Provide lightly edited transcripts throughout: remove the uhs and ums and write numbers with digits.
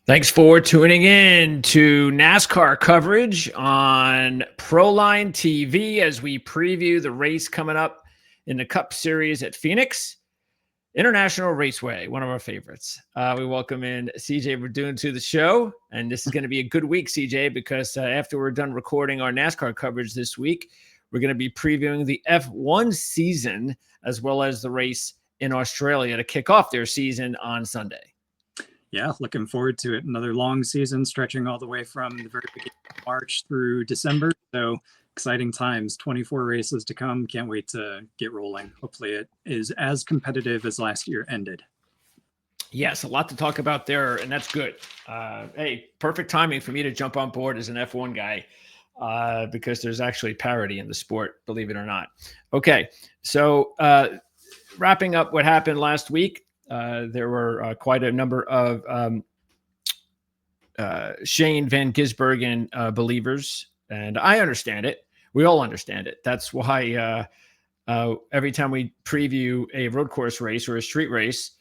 Thanks for tuning in to NASCAR coverage on Proline TV as we preview the race coming up in the Cup Series at Phoenix International Raceway, one of our favorites. We welcome in CJ Verdun to the show, and this is going to be a good week, CJ, because after we're done recording our NASCAR coverage this week, we're going to be previewing the F1 season as well as the race in Australia to kick off their season on Sunday. Yeah, looking forward to it. Another long season stretching all the way from the very beginning of March through December. So exciting times, 24 races to come. Can't wait to get rolling. Hopefully it is as competitive as last year ended. Yes, a lot to talk about there, and that's good. Hey, perfect timing for me to jump on board as an F1 guy because there's actually parity in the sport, believe it or not. Okay, so wrapping up what happened last week, there were quite a number of Shane Van Gisbergen believers, and I understand it. We all understand it. That's why every time we preview a road course race or a street race,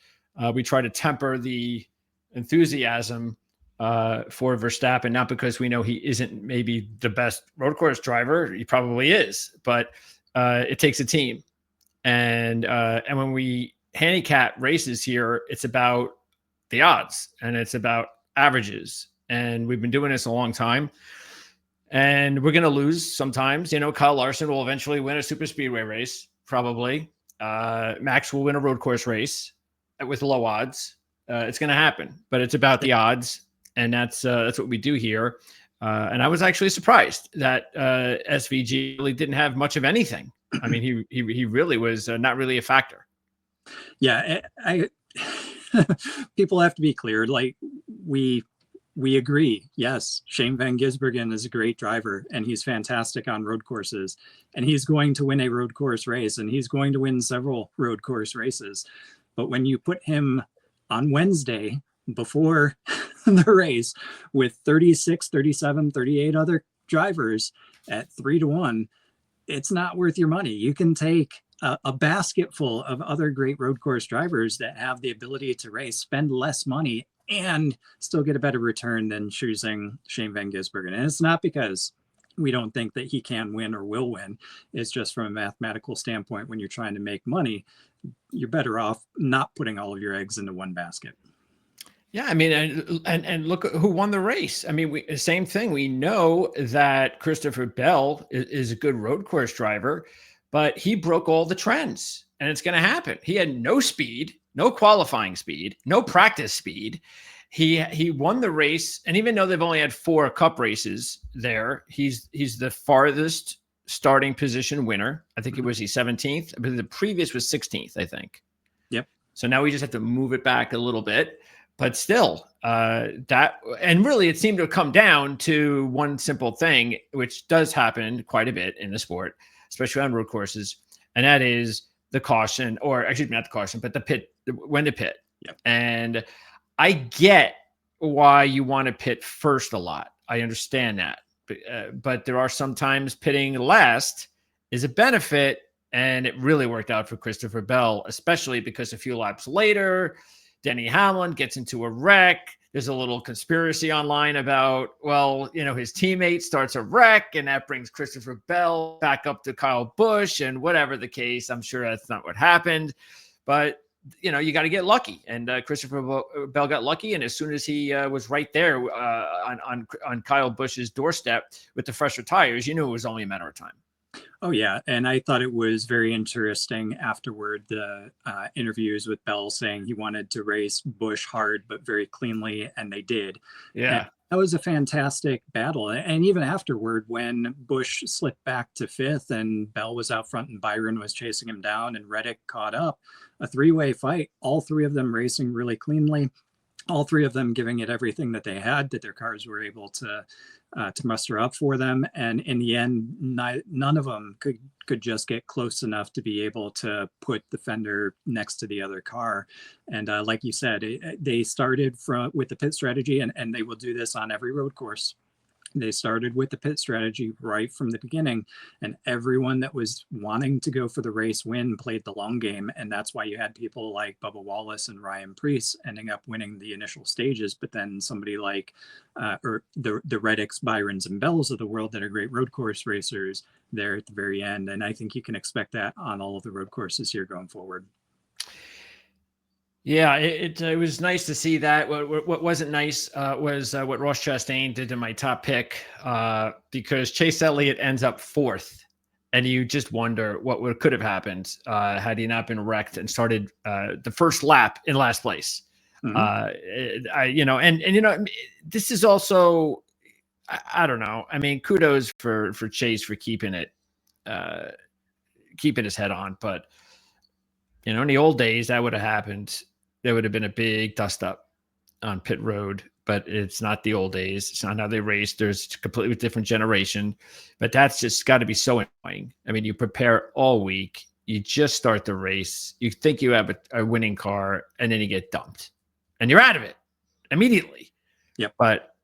we try to temper the enthusiasm for Verstappen, not because we know he isn't maybe the best road course driver. He probably is, but it takes a team. And when we handicap races here, it's about the odds and it's about averages. And we've been doing this a long time. And we're going to lose sometimes. You know, Kyle Larson will eventually win a super speedway race, probably. Max will win a road course race with low odds. It's going to happen, but it's about the odds. And that's what we do here. And I was actually surprised that SVG really didn't have much of anything. I mean, he really was not really a factor. Yeah, I people have to be clear. Like we agree. Yes, Shane Van Gisbergen is a great driver and he's fantastic on road courses and he's going to win a road course race and he's going to win several road course races. But when you put him on Wednesday before the race with 36, 37, 38 other drivers at 3-1, it's not worth your money. You can take a basket full of other great road course drivers that have the ability to race, spend less money, and still get a better return than choosing Shane Van Gisbergen. And it's not because we don't think that he can win or will win. It's just from a mathematical standpoint, when you're trying to make money, you're better off not putting all of your eggs into one basket. Yeah, I mean, and look who won the race. I mean, same thing. We know that Christopher Bell is a good road course driver, but he broke all the trends, and it's going to happen. He had no speed, no qualifying speed, no practice speed. He won the race, and even though they've only had 4 Cup races there, he's the farthest starting position winner. I think it was 17th, but the previous was 16th, I think. Yep. So now we just have to move it back a little bit. But still, and really it seemed to come down to one simple thing, which does happen quite a bit in the sport, especially on road courses, and that is the caution, or actually not the caution, but the pit, when to pit. Yep. And I get why you want to pit first a lot. I understand that. But there are sometimes pitting last is a benefit, and it really worked out for Christopher Bell, especially because a few laps later, Denny Hamlin gets into a wreck. There's a little conspiracy online about, well, you know, his teammate starts a wreck and that brings Christopher Bell back up to Kyle Busch, and whatever the case, I'm sure that's not what happened. But, you know, you got to get lucky. And Christopher Bell got lucky. And as soon as he was right there on Kyle Busch's doorstep with the fresher tires, you knew it was only a matter of time. Oh, yeah. And I thought it was very interesting afterward, the interviews with Bell saying he wanted to race Busch hard, but very cleanly. And they did. Yeah. And that was a fantastic battle. And even afterward, when Busch slipped back to 5th and Bell was out front and Byron was chasing him down and Reddick caught up, a 3-way fight, all 3 of them racing really cleanly. All 3 of them giving it everything that they had, that their cars were able to muster up for them. And in the end, none of them could just get close enough to be able to put the fender next to the other car. And like you said, they started with the pit strategy, and they will do this on every road course. They started with the pit strategy right from the beginning, and everyone that was wanting to go for the race win played the long game. And that's why you had people like Bubba Wallace and Ryan Preece ending up winning the initial stages. But then somebody like, or the Reddicks, Byrons, and Bells of the world that are great road course racers there at the very end. And I think you can expect that on all of the road courses here going forward. Yeah, it was nice to see that. What wasn't nice was what Ross Chastain did to my top pick, because Chase Elliott ends up fourth, and you just wonder what could have happened had he not been wrecked and started the first lap in last place. Mm-hmm. This is also, I don't know. I mean, kudos for Chase for keeping his head on, but in the old days that would have happened. There would have been a big dust up on pit road, but it's not the old days. It's not how they race. There's a completely different generation, but that's just got to be so annoying. I mean, you prepare all week, you just start the race, you think you have a winning car, and then you get dumped and you're out of it immediately. Yep. But,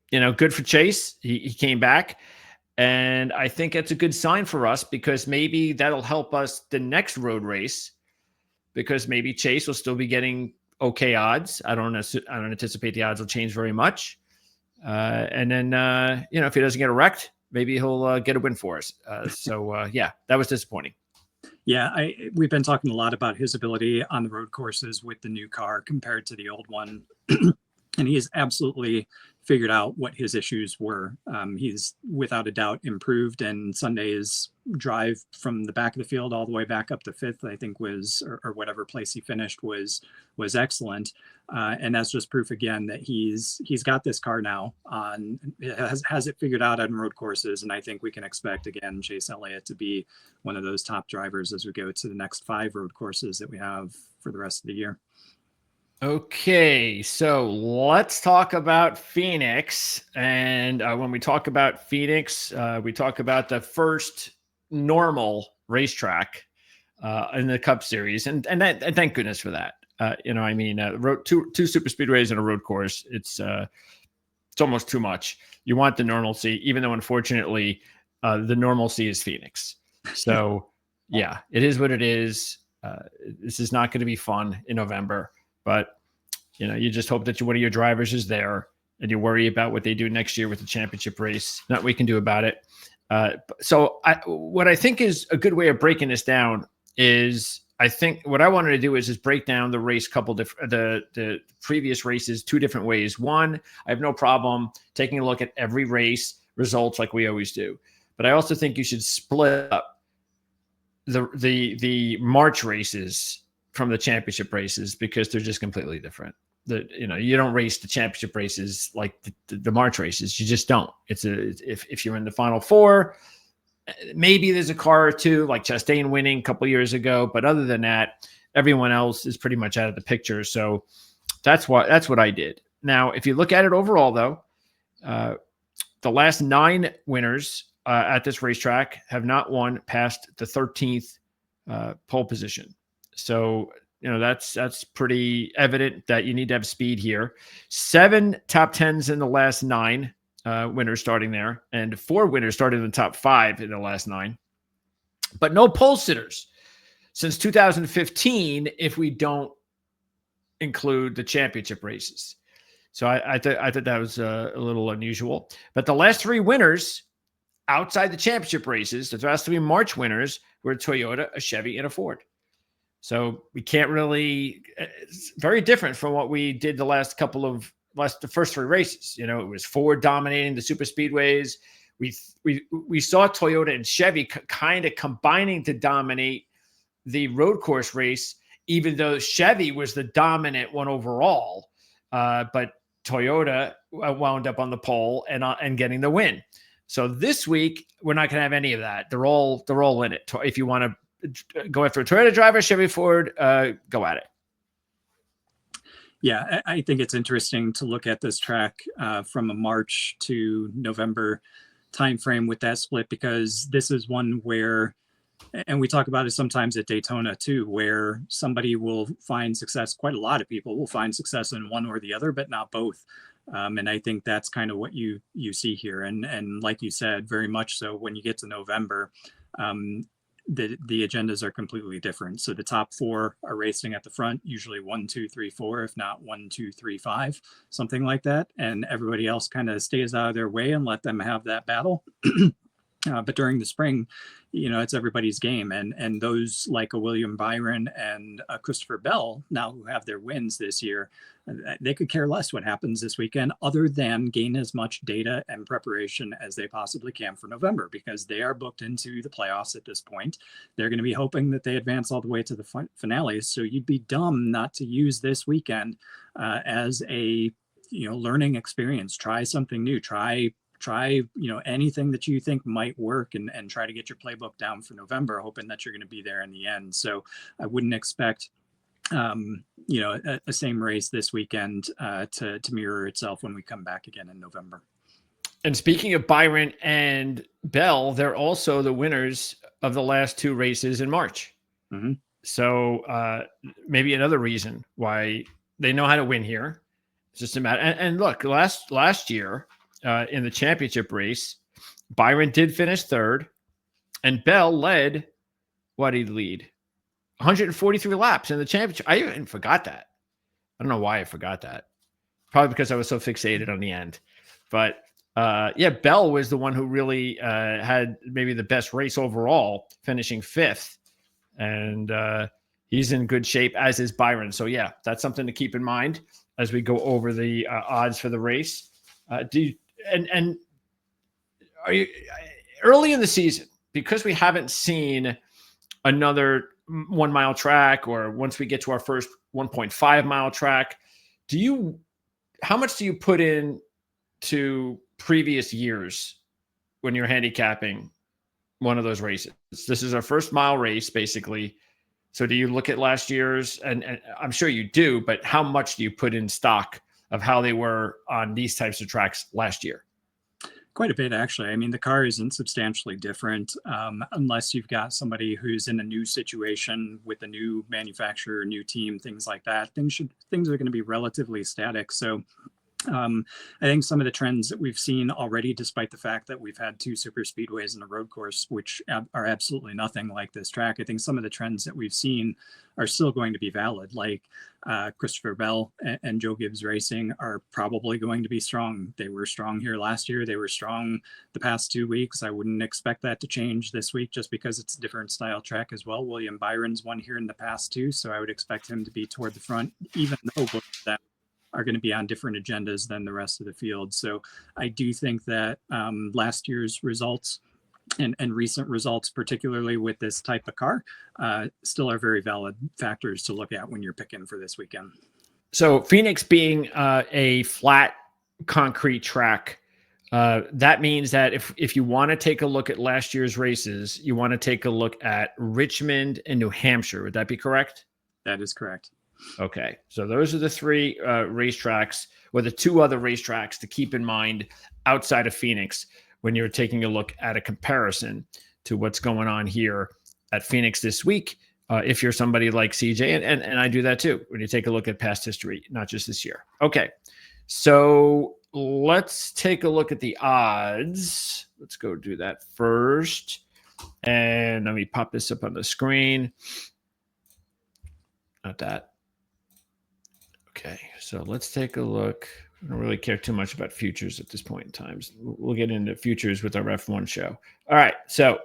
good for Chase. He came back, and I think it's a good sign for us because maybe that'll help us the next road race, because maybe Chase will still be getting okay odds. I don't anticipate the odds will change very much. And then, if he doesn't get wrecked, maybe he'll get a win for us. Yeah, that was disappointing. Yeah, we've been talking a lot about his ability on the road courses with the new car compared to the old one. And he has absolutely figured out what his issues were. He's without a doubt improved, and Sunday's drive from the back of the field all the way back up to fifth, I think was, or whatever place he finished was excellent. And that's just proof again that he's got this car now has it figured out on road courses. And I think we can expect again, Chase Elliott to be one of those top drivers as we go to the next 5 road courses that we have for the rest of the year. Okay, so let's talk about Phoenix. And when we talk about Phoenix, we talk about the first normal racetrack in the Cup Series, and thank goodness for that. Two super speedways and a road course. It's almost too much. You want the normalcy, even though unfortunately the normalcy is Phoenix. So yeah, it is what it is. This is not going to be fun in November. But, you just hope that one of your drivers is there, and you worry about what they do next year with the championship race. Nothing we can do about it. What I think is a good way of breaking this down is, I think what I wanted to do is just break down the race, the previous races 2 different ways. One, I have no problem taking a look at every race results like we always do. But I also think you should split up the March races from the championship races, because they're just completely different. You don't race the championship races like the March races. You just don't. If you're in the Final 4, maybe there's a car or two like Chastain winning a couple years ago, but other than that, everyone else is pretty much out of the picture. So that's what I did. Now, if you look at it overall, though, the last 9 winners at this racetrack have not won past the 13th pole position. So, that's pretty evident that you need to have speed here. 7 top 10s in the last 9 winners starting there, and 4 winners started in the top 5 in the last 9. But no pole sitters since 2015 if we don't include the championship races. So I thought that was a little unusual. But the last 3 winners outside the championship races, the last 3 March winners, were a Toyota, a Chevy, and a Ford. So we can't really, it's very different from what we did the first 3 races. It was Ford dominating the super speedways. We saw Toyota and Chevy kind of combining to dominate the road course race, even though Chevy was the dominant one overall. But Toyota wound up on the pole and getting the win. So this week, we're not going to have any of that. They're all in it. If you want to go after a Toyota driver, Chevy, Ford, go at it. Yeah, I think it's interesting to look at this track from a March to November timeframe with that split, because this is one where, and we talk about it sometimes at Daytona too, where somebody will find success. Quite a lot of people will find success in one or the other, but not both. And I think that's kind of what you see here. And like you said, very much so when you get to November, the agendas are completely different. So the top four are racing at the front, usually 1, 2, 3, 4, if not 1, 2, 3, 5, something like that. And everybody else kind of stays out of their way and let them have that battle. But during the spring, it's everybody's game. And those like a William Byron and a Christopher Bell, now who have their wins this year, they could care less what happens this weekend other than gain as much data and preparation as they possibly can for November, because they are booked into the playoffs at this point. They're going to be hoping that they advance all the way to the finales. So you'd be dumb not to use this weekend as a learning experience. Try something new. Try anything that you think might work, and try to get your playbook down for November, hoping that you're going to be there in the end. So I wouldn't expect a same race this weekend to mirror itself when we come back again in November. And speaking of Byron and Bell, they're also the winners of the last 2 races in March. Mm-hmm. So maybe another reason why they know how to win here. It's just a matter. And look, last year in the championship race, Byron did finish 3rd, and Bell led. What did he lead? 143 laps in the championship. I even forgot that. I don't know why I forgot that. Probably because I was so fixated on the end. But Bell was the one who really had maybe the best race overall, finishing 5th. And he's in good shape, as is Byron. So, yeah, that's something to keep in mind as we go over the odds for the race. Are you early in the season, because we haven't seen another 1 mile track, or once we get to our first 1.5 mile track, how much do you put in to previous years when you're handicapping one of those races? This is our first mile race, basically. So do you look at last year's, and I'm sure you do, but how much do you put in stock of how they were on these types of tracks last year? Quite a bit, actually. I mean, the car isn't substantially different unless you've got somebody who's in a new situation with a new manufacturer, new team, things like that. Things are going to be relatively static. So I think some of the trends that we've seen already, despite the fact that we've had 2 super speedways and a road course, which are absolutely nothing like this track, I think some of the trends that we've seen are still going to be valid. Like Christopher Bell and Joe Gibbs Racing are probably going to be strong. They were strong here last year. They were strong the past 2 weeks. I wouldn't expect that to change this week, just because it's a different style track as well. William Byron's won here in the past 2, so I would expect him to be toward the front, even though both of them are going to be on different agendas than the rest of the field. So I do think that last year's results and recent results, particularly with this type of car, still are very valid factors to look at when you're picking for this weekend. So Phoenix being a flat concrete track, that means that if you want to take a look at last year's races, you want to take a look at Richmond and New Hampshire. Would that be correct? That is correct. Okay, so those are the 3 racetracks, or the 2 other racetracks to keep in mind outside of Phoenix when you're taking a look at a comparison to what's going on here at Phoenix this week. If you're somebody like CJ, and I do that too, when you take a look at past history, not just this year. Okay, so let's take a look at the odds. Let's go do that first. And let me pop this up on the screen. Not that. Okay, so let's take a look. I don't really care too much about futures at this point in time. We'll get into futures with our F1 show. All right, so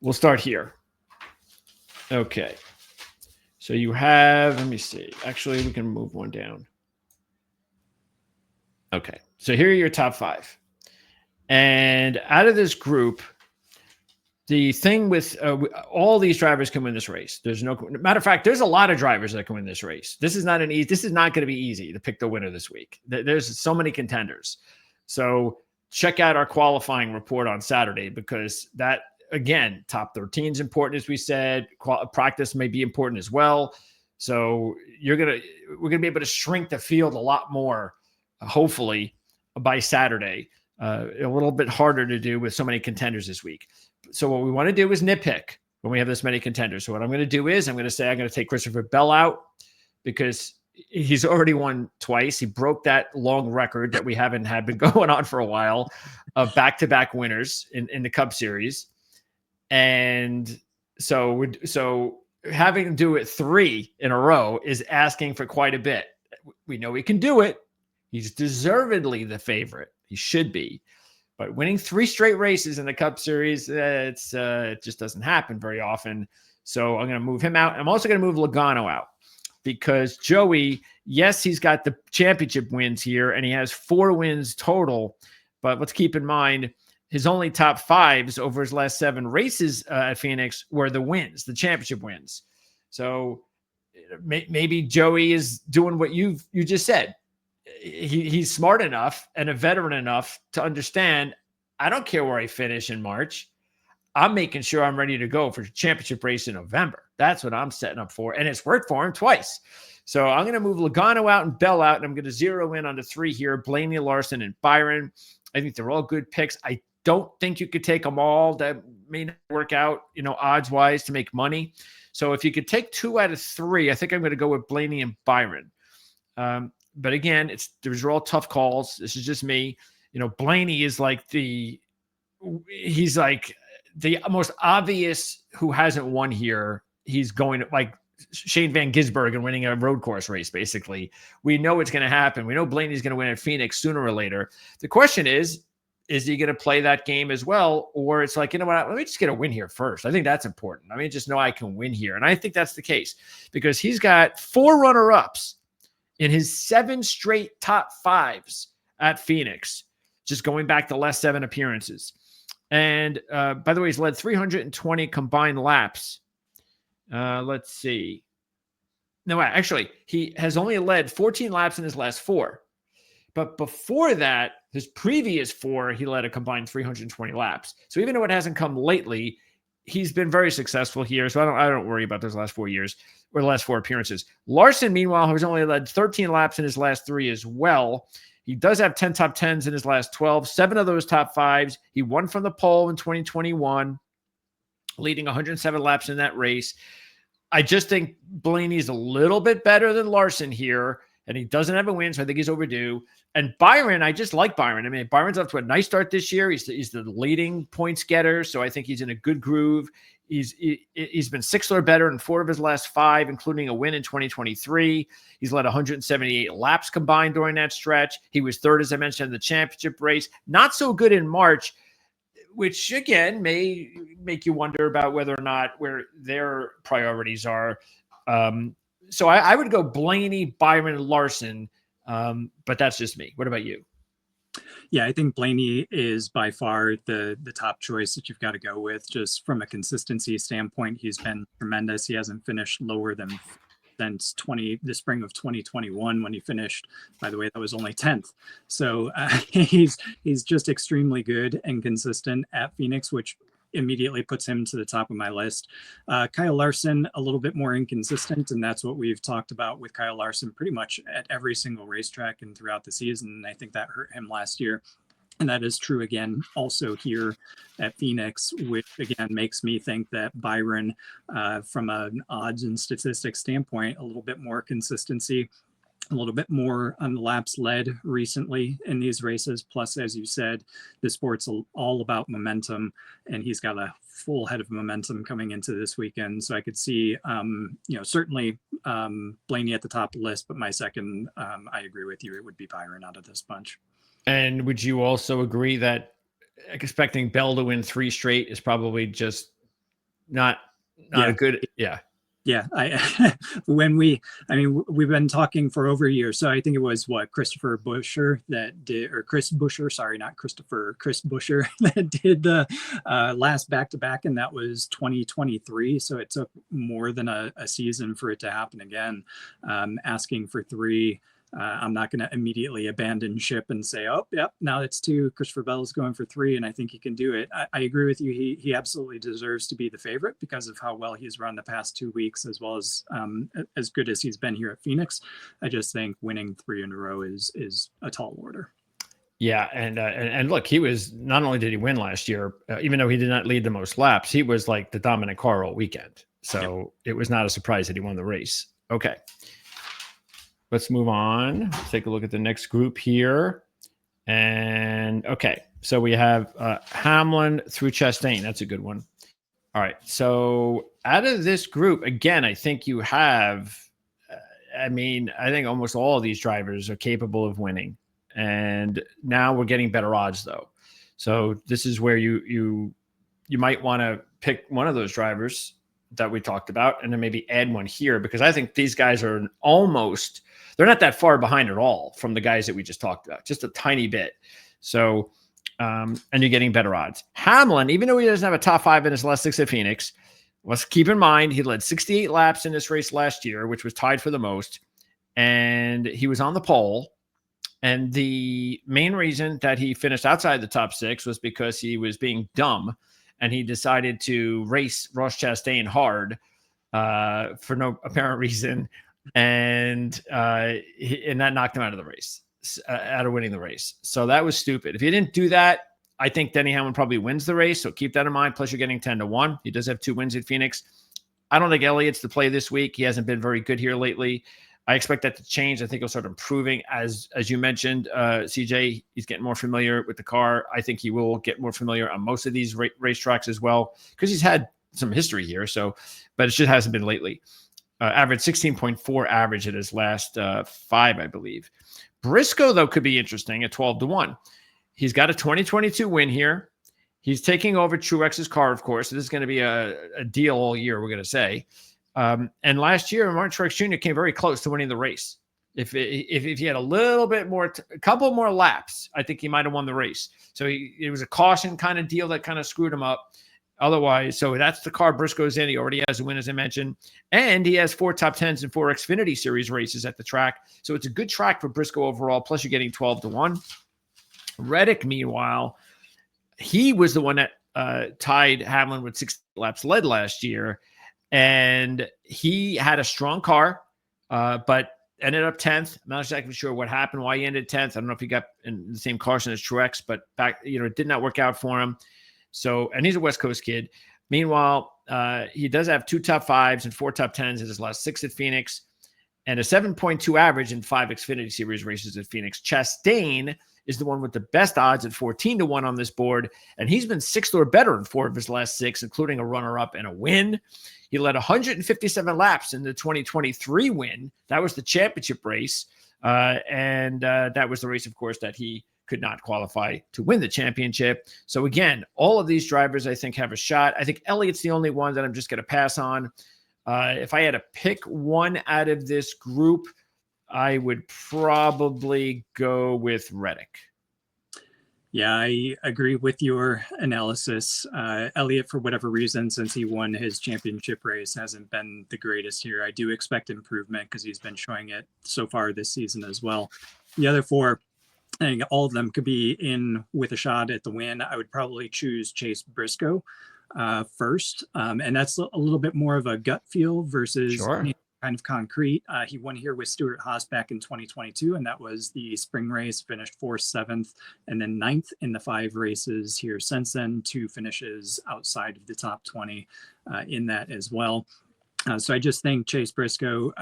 we'll start here. Okay, so you have, let me see. Actually, we can move one down. Okay, so here are your top 5. And out of this group, the thing with all these drivers can win this race. There's no matter of fact, there's a lot of drivers that can win this race. This is not going to be easy to pick the winner this week. There's so many contenders. So check out our qualifying report on Saturday, because that, again, top 13 is important, as we said. Practice may be important as well. So we're going to be able to shrink the field a lot more, hopefully, by Saturday. A little bit harder to do with so many contenders this week. So what we want to do is nitpick when we have this many contenders. So what I'm going to do is I'm going to take Christopher Bell out, because he's already won twice. He broke that long record that we haven't had been going on for a while of back-to-back winners in the Cup Series. And so having him do it 3 in a row is asking for quite a bit. We know he can do it. He's deservedly the favorite. He should be. But winning 3 straight races in the Cup Series, it just doesn't happen very often. So I'm going to move him out. I'm also going to move Logano out because Joey, yes, he's got the championship wins here, and he has 4 wins total. But let's keep in mind, his only top 5s over his last 7 races at Phoenix were the wins, the championship wins. So maybe Joey is doing what you just said. He's smart enough and a veteran enough to understand, I don't care where I finish in March. I'm making sure I'm ready to go for the championship race in November. That's what I'm setting up for. And it's worked for him twice. So I'm going to move Logano out and Bell out, and I'm going to zero in on the 3 here, Blaney, Larson, and Byron. I think they're all good picks. I don't think you could take them all. That may not work out, odds-wise to make money. So if you could take 2 out of 3, I think I'm going to go with Blaney and Byron. But again, these are all tough calls. This is just me. Blaney is he's like the most obvious who hasn't won here. He's going to like Shane Van Gisbergen winning a road course race, basically. We know it's going to happen. We know Blaney's going to win at Phoenix sooner or later. The question is he going to play that game as well? Or it's like, what, let me just get a win here first. I think that's important. I mean, just know I can win here. And I think that's the case because he's got 4 runner-ups in his 7 straight top 5s at Phoenix, just going back the last 7 appearances. And by the way, he's led 320 combined laps. Let's see. No, actually, he has only led 14 laps in his last 4. But before that, his previous 4, he led a combined 320 laps. So even though it hasn't come lately, he's been very successful here. So I don't worry about those last 4 years or the last 4 appearances. Larson, meanwhile, has only led 13 laps in his last 3 as well. He does have 10 top 10s in his last 12, 7 of those top 5s. He won from the pole in 2021, leading 107 laps in that race. I just think Blaney's a little bit better than Larson here, and he doesn't have a win, so I think he's overdue. And Byron, I just like Byron. I mean, Byron's up to a nice start this year. He's the leading points getter, so I think he's in a good groove. He's been 6th or better in 4 of his last 5, including a win in 2023. He's led 178 laps combined during that stretch. He was 3rd, as I mentioned, in the championship race. Not so good in March, which, again, may make you wonder about whether or not where their priorities are. So I would go Blaney, Byron, Larson, but that's just me. What about you? Yeah, I think Blaney is by far the top choice that you've got to go with. Just from a consistency standpoint, he's been tremendous. He hasn't finished lower than since the spring of 2021 when he finished. By the way, that was only 10th. So he's just extremely good and consistent at Phoenix, which immediately puts him to the top of my list. Kyle Larson, a little bit more inconsistent, and that's what we've talked about with Kyle Larson pretty much at every single racetrack and throughout the season. I think that hurt him last year. And that is true again also here at Phoenix, which again makes me think that Byron, from an odds and statistics standpoint, a little bit more consistency, a little bit more on the laps led recently in these races. Plus, as you said, the sport's all about momentum, and he's got a full head of momentum coming into this weekend. So I could see, certainly Blaney at the top of the list, but my second, I agree with you, it would be Byron out of this bunch. And would you also agree that expecting Bell to win 3 straight is probably just not a good, yeah. Yeah, we've been talking for over a year. So I think it was Chris Buescher that did Chris Buescher that did the last back-to-back, and that was 2023. So it took more than a season for it to happen again. Asking for 3. I'm not going to immediately abandon ship and say, oh, yep, now it's 2. Christopher Bell is going for 3, and I think he can do it. I agree with you. He absolutely deserves to be the favorite because of how well he's run the past 2 weeks, as well as good as he's been here at Phoenix. I just think winning 3 in a row is a tall order. Yeah, and look, he was, not only did he win last year, even though he did not lead the most laps, he was like the dominant car all weekend. So It was not a surprise that he won the race. Okay. let's move on. Let's take a look at the next group here. And okay, so we have Hamlin through Chastain. That's a good one. All right. So out of this group, again, I think you have, I think almost all of these drivers are capable of winning. And now we're getting better odds, though. So this is where you might want to pick one of those drivers that we talked about and then maybe add one here, because I think these guys are almost, they're not that far behind at all from the guys that we just talked about, just a tiny bit. So, and you're getting better odds. Hamlin, even though he doesn't have a top 5 in his last 6 at Phoenix, let's keep in mind he led 68 laps in this race last year, which was tied for the most, and he was on the pole. And the main reason that he finished outside the top 6 was because he was being dumb, and he decided to race Ross Chastain hard for no apparent reason, and that knocked him out of the race, out of winning the race. So that was stupid. If he didn't do that, I think Denny Hamlin probably wins the race. So keep that in mind. Plus, you're getting 10-1. He does have 2 wins at Phoenix. I don't think Elliott's the play this week. He hasn't been very good here lately. I expect that to change. I think he'll start improving as you mentioned, CJ. He's getting more familiar with the car. I think he will get more familiar on most of these racetracks as well, because he's had some history here. So, but it just hasn't been lately. Average 16.4 average at his last 5, I believe. Briscoe, though, could be interesting at 12-1. He's got a 2022 win here. He's taking over Truex's car, of course. So this is going to be a deal all year, we're going to say. And last year, Martin Truex Jr. came very close to winning the race. If he had a little bit more, a couple more laps, I think he might have won the race. So it was a caution kind of deal that kind of screwed him up. Otherwise, so that's the car Briscoe's in. He already has a win, as I mentioned. And he has 4 top 10s and 4 Xfinity Series races at the track. So it's a good track for Briscoe overall. Plus, you're getting 12-1. Reddick, meanwhile, he was the one that tied Hamlin with 6 laps led last year. And he had a strong car, but ended up 10th. I'm not exactly sure what happened, why he ended 10th. I don't know if he got in the same caution as Truex, but it did not work out for him. So, and he's a West Coast kid. Meanwhile, he does have 2 top 5s and 4 top 10s in his last 6 at Phoenix, and a 7.2 average in 5 Xfinity Series races at Phoenix. Chastain is the one with the best odds at 14-1 on this board, and he's been 6th or better in 4 of his last 6, including a runner-up and a win. He led 157 laps in the 2023 win. That was the championship race, and that was the race, of course, that he could not qualify to win the championship. So again, all of these drivers, I think, have a shot. I think Elliott's the only one that I'm just going to pass on. If I had to pick one out of this group, I would probably go with Reddick. Yeah, I agree with your analysis. Elliott, for whatever reason, since he won his championship race, hasn't been the greatest here. I do expect improvement because he's been showing it so far this season as well. The other 4, I think all of them could be in with a shot at the win. I would probably choose Chase Briscoe first. And that's a little bit more of a gut feel versus kind of concrete. He won here with Stuart Haas back in 2022, and that was the spring race, finished 4th, 7th, and then 9th in the 5 races here since then, 2 finishes outside of the top 20 in that as well. So I just think Chase Briscoe,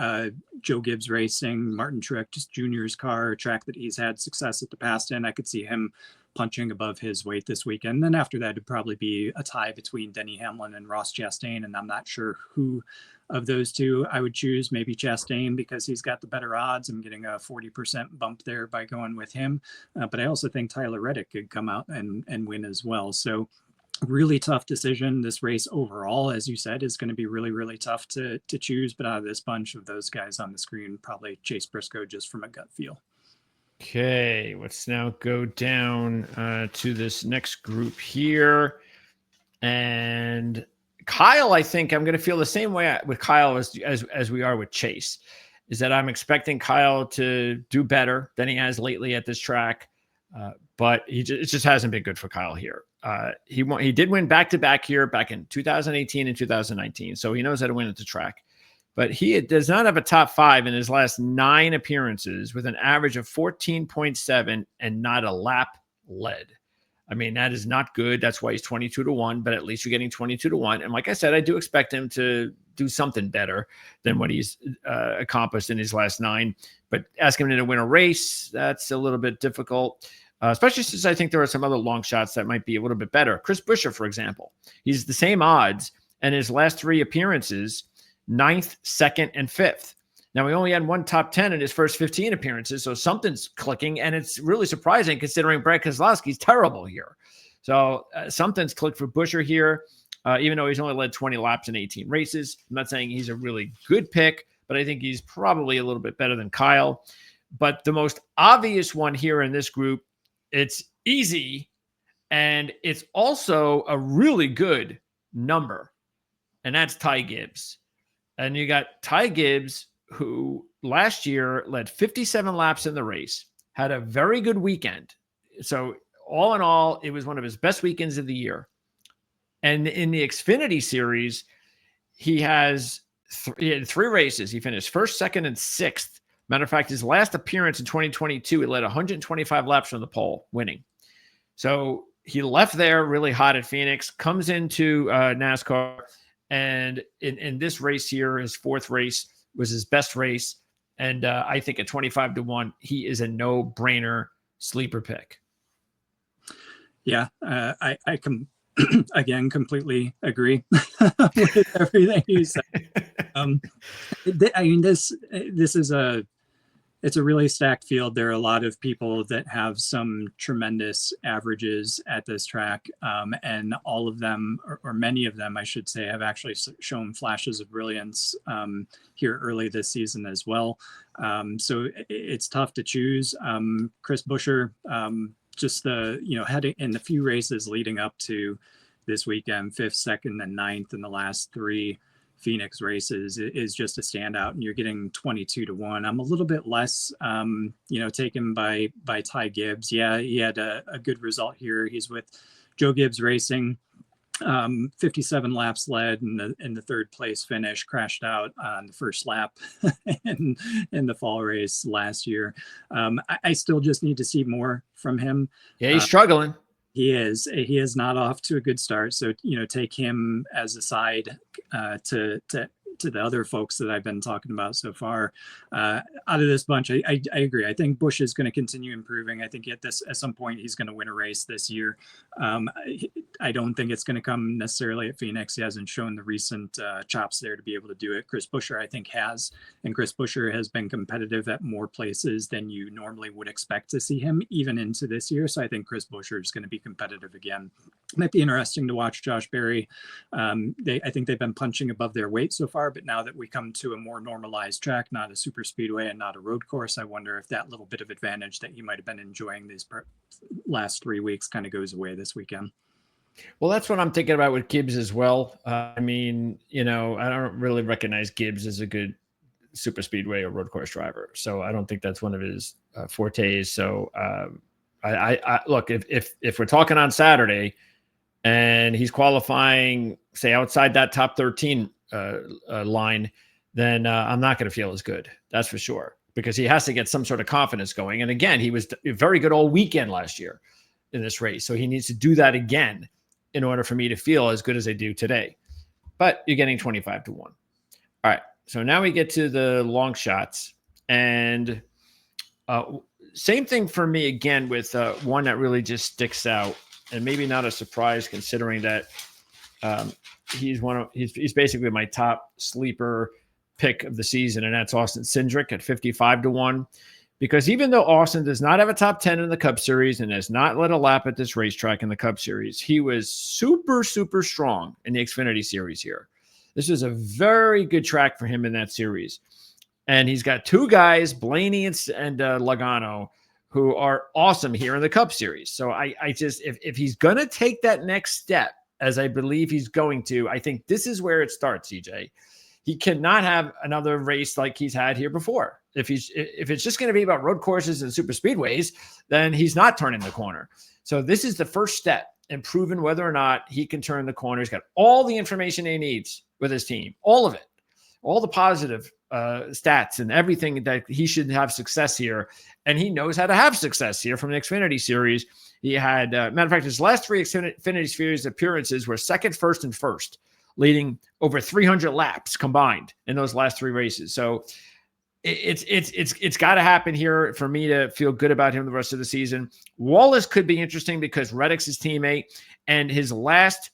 Joe Gibbs Racing, Martin Truex Jr.'s car, a track that he's had success at the past in, I could see him punching above his weight this weekend. And then after that, it'd probably be a tie between Denny Hamlin and Ross Chastain, and I'm not sure who of those 2 I would choose. Maybe Chastain because he's got the better odds. I'm getting a 40% bump there by going with him. But I also think Tyler Reddick could come out and win as well. So really tough decision. This race overall, as you said, is going to be really, really tough to choose. But out of this bunch of those guys on the screen, probably Chase Briscoe just from a gut feel. Okay, let's now go down to this next group here. And Kyle, I think I'm going to feel the same way with Kyle as we are with Chase, is that I'm expecting Kyle to do better than he has lately at this track. But it just hasn't been good for Kyle here. He did win back-to-back here back in 2018 and 2019, so he knows how to win at the track. But he does not have a top 5 in his last 9 appearances with an average of 14.7 and not a lap led. I mean, that is not good. That's why he's 22-1, but at least you're getting 22-1. And like I said, I do expect him to do something better than what he's accomplished in his last 9. But asking him to win a race, that's a little bit difficult, especially since I think there are some other long shots that might be a little bit better. Chris Buescher, for example, he's the same odds, and his last 3 appearances, 9th, 2nd, and 5th. Now, he only had 1 top 10 in his first 15 appearances, so something's clicking, and it's really surprising considering Brad Keselowski's terrible here. So something's clicked for Buescher here, even though he's only led 20 laps in 18 races. I'm not saying he's a really good pick, but I think he's probably a little bit better than Kyle. But the most obvious one here in this group, it's easy, and it's also a really good number, and that's Ty Gibbs. And you got Ty Gibbs, who last year led 57 laps in the race, had a very good weekend. So all in all, it was one of his best weekends of the year. And in the Xfinity series, he had 3 races. He finished 1st, 2nd, and 6th. Matter of fact, his last appearance in 2022, he led 125 laps from the pole, winning. So he left there really hot at Phoenix, comes into NASCAR, and in this race here, his 4th race, was his best race. And I think at 25-1, he is a no-brainer sleeper pick. Yeah, I again, completely agree with everything you said. I mean, this is it's a really stacked field. There are a lot of people that have some tremendous averages at this track, and all of them, or many of them, I should say, have actually shown flashes of brilliance here early this season as well. So it's tough to choose. Chris Buescher, just heading in the few races leading up to this weekend, 5th, 2nd, and 9th in the last 3 Phoenix races is just a standout, and you're getting 22-1. I'm a little bit less, taken by Ty Gibbs. Yeah, he had a good result here. He's with Joe Gibbs Racing, 57 laps led in the 3rd place finish, crashed out on the first lap in the fall race last year. I still just need to see more from him. Yeah, he's struggling. He is not off to a good start. So, take him as a side to the other folks that I've been talking about so far. Out of this bunch, I agree. I think Busch is going to continue improving. I think at some point he's going to win a race this year. I don't think it's going to come necessarily at Phoenix. He hasn't shown the recent chops there to be able to do it. Chris Buescher, I think, has. And Chris Buescher has been competitive at more places than you normally would expect to see him, even into this year. So I think Chris Buescher is going to be competitive again. Might be interesting to watch Josh Berry. I think they've been punching above their weight so far, but now that we come to a more normalized track, not a super speedway and not a road course, I wonder if that little bit of advantage that you might have been enjoying these last 3 weeks kind of goes away this weekend. Well, that's what I'm thinking about with Gibbs as well. I mean, I don't really recognize Gibbs as a good super speedway or road course driver. So I don't think that's one of his fortes. So I look, if we're talking on Saturday and he's qualifying, say, outside that top 13 line, then I'm not going to feel as good. That's for sure, because he has to get some sort of confidence going. And again, he was very good all weekend last year in this race. So he needs to do that again in order for me to feel as good as I do today. But you're getting 25-1. All right. So now we get to the long shots, and same thing for me again with one that really just sticks out, and maybe not a surprise considering that he's basically my top sleeper pick of the season, and that's Austin Cindric at 55-1. Because even though Austin does not have a top 10 in the Cup Series and has not led a lap at this racetrack in the Cup Series, he was super, super strong in the Xfinity Series here. This is a very good track for him in that series. And he's got 2 guys, Blaney and Logano, who are awesome here in the Cup Series. So I just, if he's going to take that next step, as I believe he's going to, I think this is where it starts, CJ. He cannot have another race like he's had here before. If it's just going to be about road courses and super speedways, then he's not turning the corner. So this is the first step in proving whether or not he can turn the corner. He's got all the information he needs with his team, all of it, all the positive stats and everything that he should have success here. And he knows how to have success here from the Xfinity Series. He had, matter of fact, his last 3 Xfinity Series appearances were second, first, and first, leading over 300 laps combined in those last 3 races. So it's got to happen here for me to feel good about him the rest of the season. Wallace could be interesting because Reddick's his teammate, and his last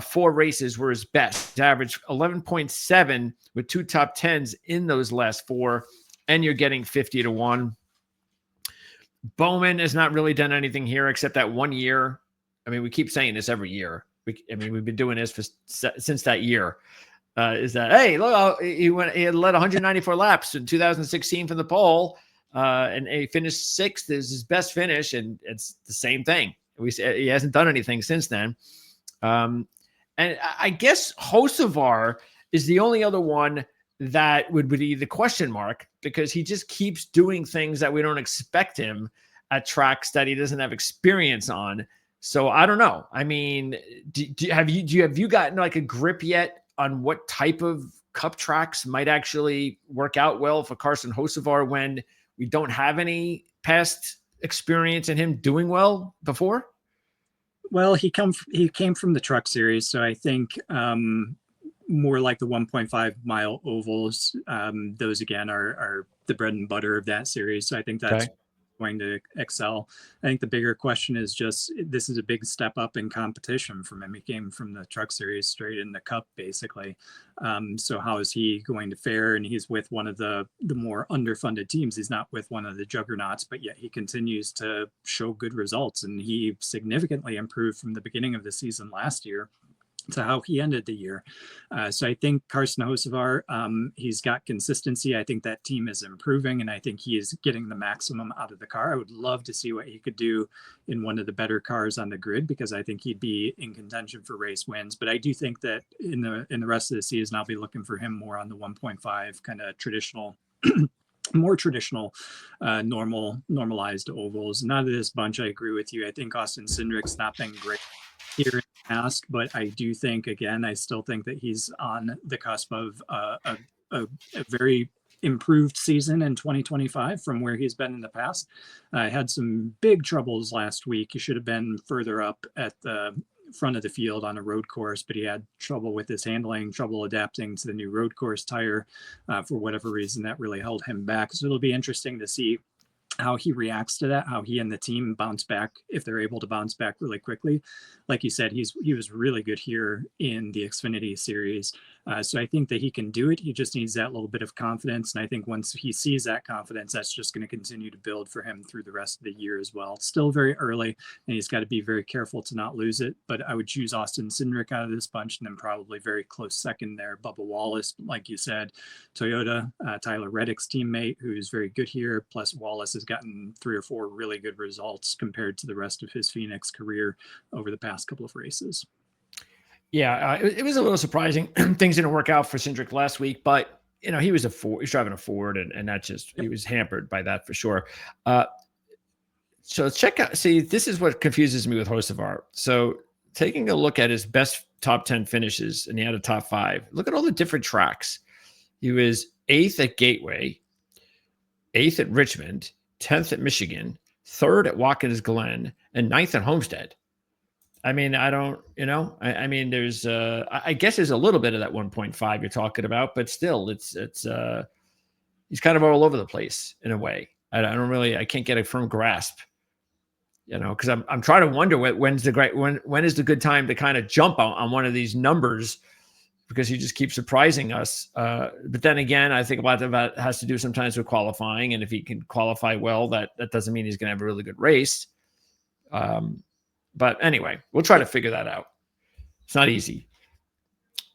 4 races were his best. He averaged 11.7 with 2 top 10s in those last 4, and you're getting 50-1. Bowman has not really done anything here except that 1 year. I mean, we keep saying this every year. We've been doing this since that year. Is that, hey, look, he had led 194 laps in 2016 from the pole, and he finished 6th. Is his best finish, and it's the same thing. He hasn't done anything since then. And I guess Hocevar is the only other one that would be the question mark, because he just keeps doing things that we don't expect him at tracks that he doesn't have experience on. So I don't know. I mean, have you gotten like a grip yet on what type of cup tracks might actually work out well for Carson Hocevar when we don't have any past experience in him doing well before? Well, he came from the truck series, so I think more like the 1.5 mile ovals. Those again are the bread and butter of that series. So I think that's going to excel. I think the bigger question is just, this is a big step up in competition from him. He came from the truck series straight in the cup, basically. So how is he going to fare? And he's with one of the more underfunded teams. He's not with one of the juggernauts, but yet he continues to show good results. And he significantly improved from the beginning of the season last year to how he ended the year. So I think Carson Hocevar, he's got consistency. I think that team is improving, and I think he is getting the maximum out of the car. I would love to see what he could do in one of the better cars on the grid, because I think he'd be in contention for race wins. But I do think that in the rest of the season, I'll be looking for him more on the 1.5 kind of traditional more traditional, normalized ovals. None of this bunch, I agree with you. I think Austin Cindric's not been great here in the past, but I do think, again, I still think that he's on the cusp of a very improved season in 2025 from where he's been in the past. Had some big troubles last week. He should have been further up at the front of the field on a road course, but he had trouble with his handling, trouble adapting to the new road course tire. For whatever reason, that really held him back. So it'll be interesting to see how he reacts to that, how he and the team bounce back, if they're able to bounce back really quickly. Like you said, he was really good here in the Xfinity series. So I think that he can do it. He just needs that little bit of confidence. And I think once he sees that confidence, that's just going to continue to build for him through the rest of the year as well. It's still very early, and he's got to be very careful to not lose it. But I would choose Austin Cindric out of this bunch, and then probably very close second there, Bubba Wallace, like you said, Toyota, Tyler Reddick's teammate, who's very good here. Plus Wallace has gotten 3 or 4 really good results compared to the rest of his Phoenix career over the past couple of races. Yeah, it was a little surprising. Things didn't work out for Cindric last week, but he was he's driving a Ford, and that just, he was hampered by that for sure. So check out. See, this is what confuses me with Hocevar. So taking a look at his best top 10 finishes, and he had a top 5. Look at all the different tracks. He was 8th at Gateway, 8th at Richmond, 10th at Michigan, 3rd at Watkins Glen, and 9th at Homestead. I mean, I don't, I mean, there's, I guess there's a little bit of that 1.5 you're talking about, but still it's he's kind of all over the place in a way. I can't get a firm grasp, because I'm trying to wonder when is the good time to kind of jump on one of these numbers, because he just keeps surprising us. But then again, I think a lot of that has to do sometimes with qualifying. And if he can qualify well, that doesn't mean he's going to have a really good race. But anyway, we'll try to figure that out. It's not easy.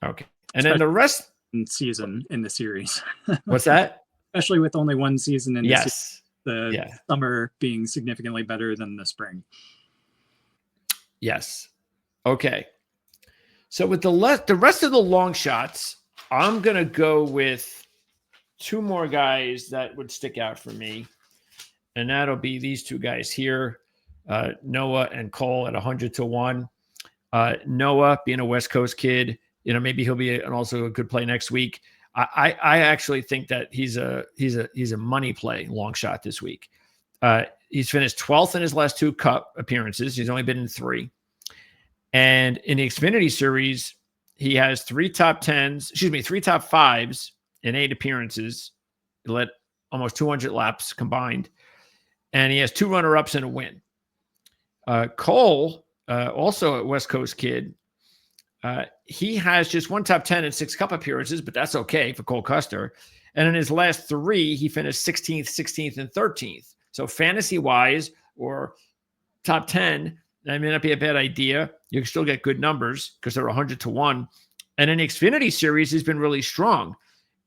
Okay. And then the rest season in the series. What's that? Especially with only one season in the yes. season, summer being significantly better than the spring. Yes. Okay. So with the rest of the long shots, I'm going to go with 2 more guys that would stick out for me. And that'll be these 2 guys here. Noah and Cole at 100-1. Noah being a West Coast kid, maybe he'll be also a good play next week. I actually think that he's a money play long shot this week. He's finished 12th in his last 2 Cup appearances. He's only been in 3. And in the Xfinity Series, he has 3 top 5s in 8 appearances. He led almost 200 laps combined. And he has 2 runner-ups and a win. Cole, also a West Coast kid, he has just 1 top 10 and 6 Cup appearances, but that's okay for Cole Custer. And in his last 3, he finished 16th, 16th, and 13th. So fantasy-wise or top 10, that may not be a bad idea. You can still get good numbers because they're 100-1. And in the Xfinity Series, he's been really strong.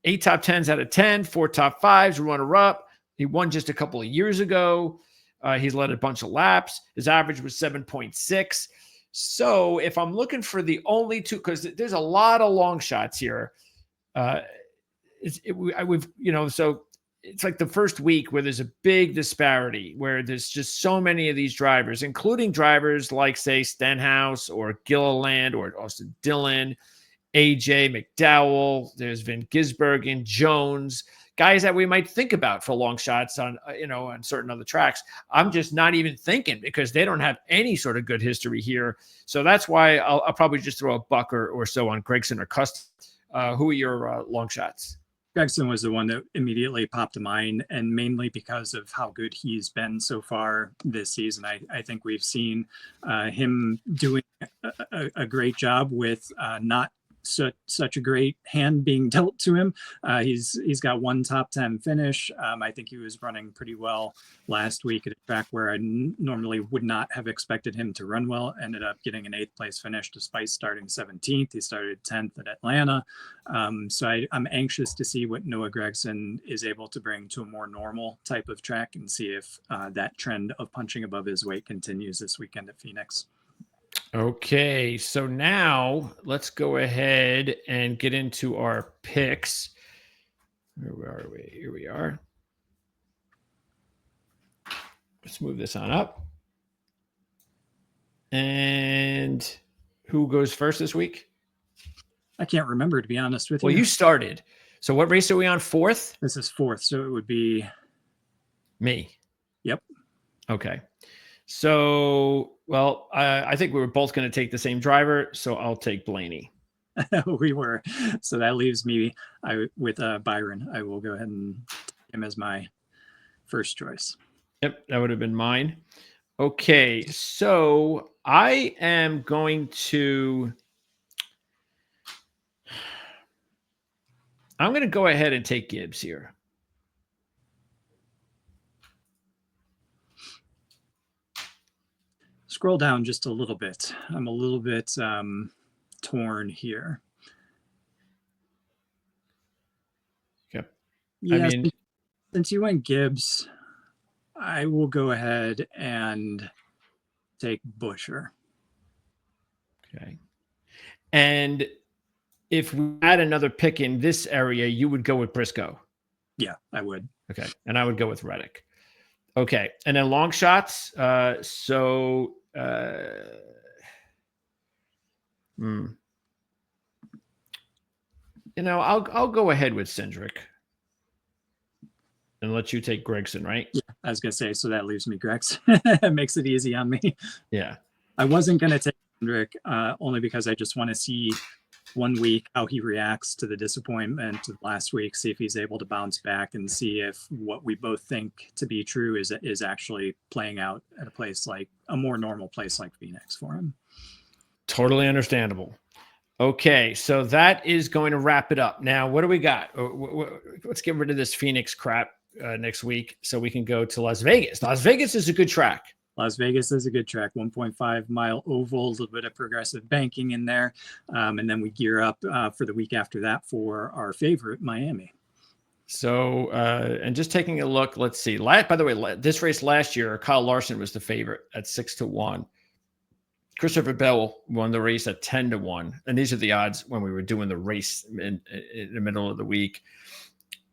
8 top 10s out of 10, 4 top 5s, runner-up. He won just a couple of years ago. He's led a bunch of laps. His average was 7.6. So if I'm looking for the only 2, because there's a lot of long shots here. So it's like the first week where there's a big disparity, where there's just so many of these drivers, including drivers like, say, Stenhouse or Gilliland or Austin Dillon, AJ McDowell. There's Vin Gisbergen, Jones, guys that we might think about for long shots on certain other tracks. I'm just not even thinking because they don't have any sort of good history here. So that's why I'll probably just throw a buck or so on Gragson or Cust. Who are your long shots? Gregson was the one that immediately popped to mind, and mainly because of how good he's been so far this season. I think we've seen him doing a great job with not such a great hand being dealt to him. He's got 1 top 10 finish. I think he was running pretty well last week at a track where I normally would not have expected him to run well. Ended up getting an 8th place finish despite starting 17th. He started 10th at Atlanta. So I'm anxious to see what Noah Gragson is able to bring to a more normal type of track and see if that trend of punching above his weight continues this weekend at Phoenix. Okay, so now let's go ahead and get into our picks. Where are we? Here we are. Let's move this on up. And who goes first this week? I can't remember, to be honest with you. Well, you started. So what race are we on? 4th? This is 4th, so it would be me. Yep. Okay. So, well, I think we were both going to take the same driver, so I'll take Blaney. We were. So that leaves me with Byron. I will go ahead and take him as my first choice. Yep, that would have been mine. Okay, so I am going to... I'm going to go ahead and take Gibbs here. Scroll down just a little bit. I'm a little bit torn here. Yep. Yeah, I mean, since you went Gibbs, I will go ahead and take Buescher. Okay. And if we had another pick in this area, you would go with Briscoe. Yeah, I would. Okay. And I would go with Reddick. Okay. And then long shots. I'll go ahead with Cindric and let you take Gragson, right? Yeah, I was going to say, so that leaves me Gregson. It makes it easy on me. Yeah. I wasn't going to take Cindric only because I just want to see 1 week how he reacts to the disappointment of last week, see if he's able to bounce back and see if what we both think to be true is actually playing out at a more normal place like Phoenix for him. Totally understandable. Okay, so that is going to wrap it up. Now, what do we got? Let's get rid of this Phoenix crap next week so we can go to Las Vegas. Las Vegas is a good track. Las Vegas is a good track, 1.5 mile oval, a little bit of progressive banking in there. And then we gear up for the week after that for our favorite, Miami. So, and just taking a look, let's see. By the way, this race last year, Kyle Larson was the favorite at 6-1. Christopher Bell won the race at 10-1. And these are the odds when we were doing the race in the middle of the week.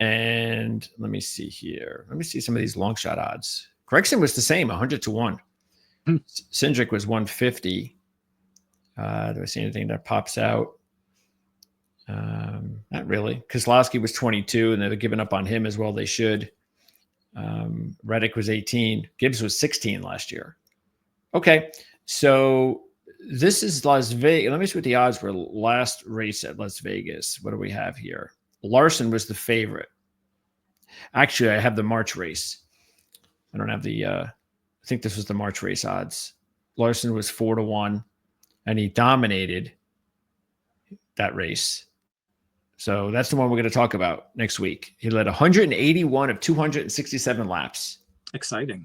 And let me see here. Let me see some of these long shot odds. Gragson was the same, 100-1. Cindric was 150. Do I see anything that pops out? Not really. Keselowski was 22, and they're giving up on him as well. They should. Reddick was 18. Gibbs was 16 last year. Okay, so this is Las Vegas. Let me see what the odds were last race at Las Vegas. What do we have here? Larson was the favorite. Actually, I have the March race. I don't have the. I think this was the March race odds. Larson was 4-1, and he dominated that race. So that's the one we're going to talk about next week. He led 181 of 267 laps. Exciting.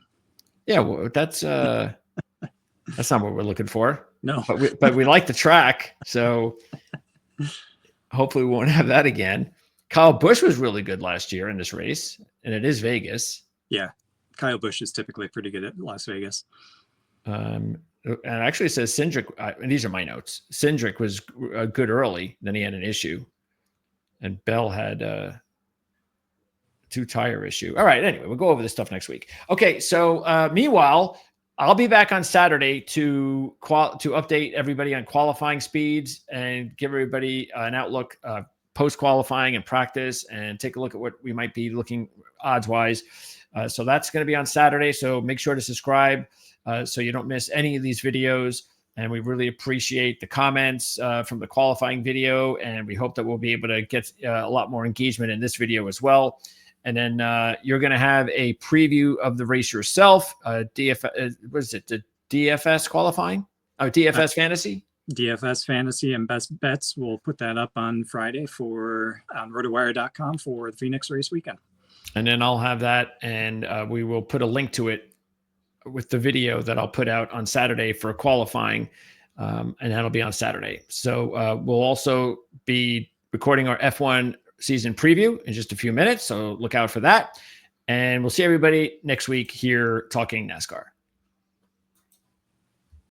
Yeah, well, that's not what we're looking for. No, but we like the track, so hopefully we won't have that again. Kyle Busch was really good last year in this race, and it is Vegas. Yeah, Kyle Busch is typically pretty good at Las Vegas. And actually it says Cindric, and these are my notes. Cindric was good early, then he had an issue, and Bell had a 2-tire issue. All right, anyway, we'll go over this stuff next week. Okay, so meanwhile, I'll be back on Saturday to update everybody on qualifying speeds and give everybody an outlook post-qualifying and practice, and take a look at what we might be looking odds-wise. So that's going to be on Saturday. So make sure to subscribe so you don't miss any of these videos. And we really appreciate the comments from the qualifying video, and we hope that we'll be able to get a lot more engagement in this video as well. And then you're going to have a preview of the race yourself. What is it? The DFS qualifying? Oh, DFS fantasy? DFS fantasy and best bets. We'll put that up on Friday on rotowire.com for the Phoenix race weekend. And then I'll have that, and we will put a link to it with the video that I'll put out on Saturday for qualifying. And that'll be on Saturday. So we'll also be recording our F1 season preview in just a few minutes. So look out for that. And we'll see everybody next week here talking NASCAR.